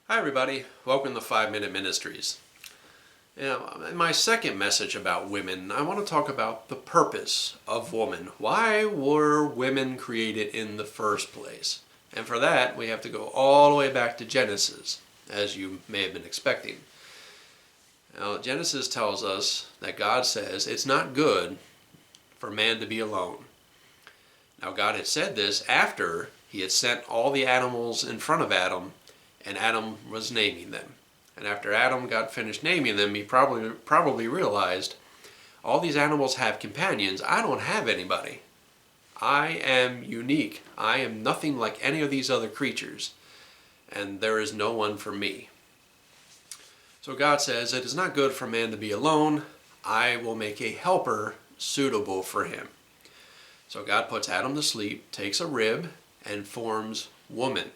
Hi everybody, welcome to 5 Minute Ministries. In my second message about women, I want to talk about the purpose of woman. Why were women created in the first place? And for that, we have to go all the way back to Genesis, as you may have been expecting. Now, Genesis tells us that God says it's not good for man to be alone. Now, God had said this after he had sent all the animals in front of Adam, and Adam was naming them. And after Adam got finished naming them, he probably realized, all these animals have companions. I don't have anybody. I am unique. I am nothing like any of these other creatures, and there is no one for me. So God says, it is not good for man to be alone. I will make a helper suitable for him. So God puts Adam to sleep, takes a rib, and forms woman.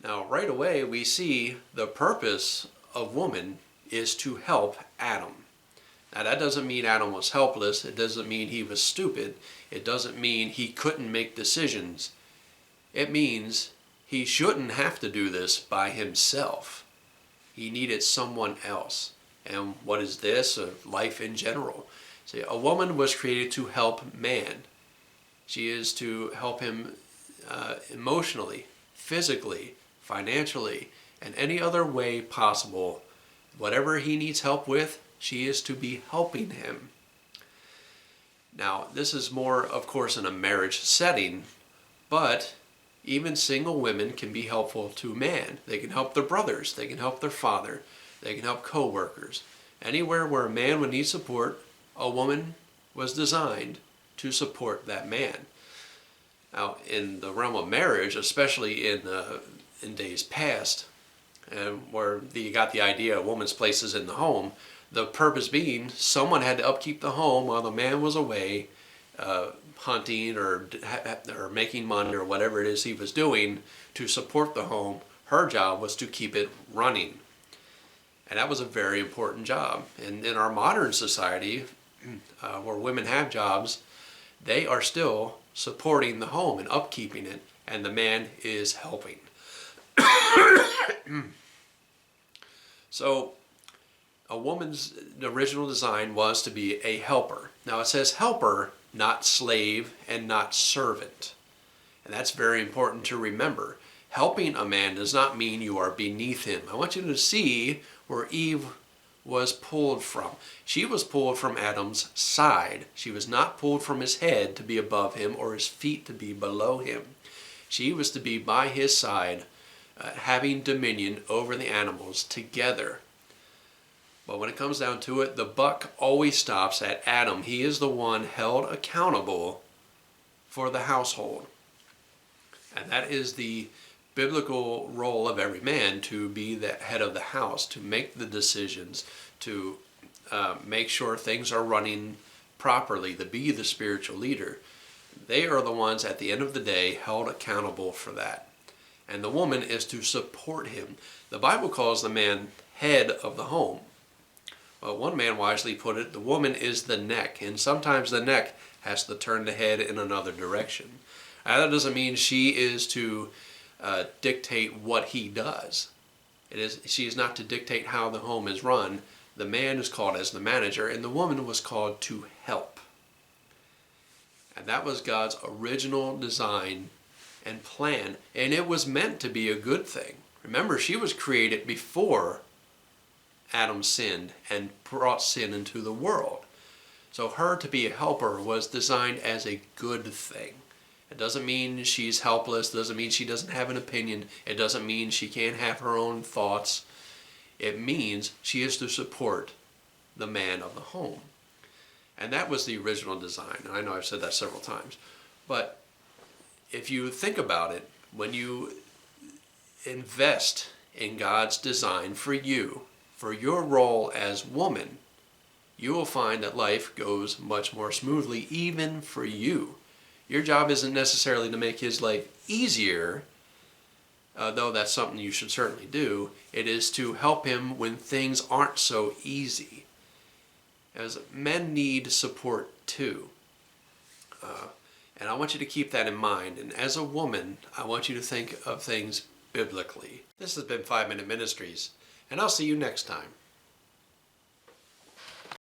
Now, right away, we see the purpose of woman is to help Adam. Now, that doesn't mean Adam was helpless. It doesn't mean he was stupid. It doesn't mean he couldn't make decisions. It means he shouldn't have to do this by himself. He needed someone else. And what is this? Life in general. See, a woman was created to help man. She is to help him emotionally, physically, financially, and any other way possible. Whatever he needs help with, she is to be helping him. Now, this is more, of course, in a marriage setting, but even single women can be helpful to man. They can help their brothers, they can help their father, they can help co-workers. Anywhere where a man would need support, a woman was designed to support that man. Now, in the realm of marriage, especially in days past, where you got the idea a woman's place is in the home, the purpose being someone had to upkeep the home while the man was away hunting or making money or whatever it is he was doing to support the home. Her job was to keep it running. And that was a very important job. And in our modern society, where women have jobs, they are still supporting the home and upkeeping it, and the man is helping. So, a woman's original design was to be a helper. Now it says helper, not slave and not servant. And that's very important to remember. Helping a man does not mean you are beneath him. I want you to see where Eve was pulled from. She was pulled from Adam's side. She was not pulled from his head to be above him or his feet to be below him. She was to be by his side, having dominion over the animals together. But when it comes down to it, the buck always stops at Adam. He is the one held accountable for the household. And that is the biblical role of every man, to be the head of the house, to make the decisions, to make sure things are running properly, to be the spiritual leader. They are the ones at the end of the day held accountable for that. And the woman is to support him. The Bible calls the man head of the home. Well, one man wisely put it, the woman is the neck, and sometimes the neck has to turn the head in another direction. Now, that doesn't mean she is to dictate what he does. She is not to dictate how the home is run. The man is called as the manager, and the woman was called to help. And that was God's original design and plan, and it was meant to be a good thing. Remember, she was created before Adam sinned and brought sin into the world. So her to be a helper was designed as a good thing. It doesn't mean she's helpless, doesn't mean she doesn't have an opinion, it doesn't mean she can't have her own thoughts. It means she is to support the man of the home. And that was the original design. And I know I've said that several times. But if you think about it, when you invest in God's design for you, for your role as woman, you will find that life goes much more smoothly, even for you. Your job isn't necessarily to make his life easier, though that's something you should certainly do. It is to help him when things aren't so easy. As men need support too. And I want you to keep that in mind. And as a woman, I want you to think of things biblically. This has been 5 Minute Ministries, and I'll see you next time.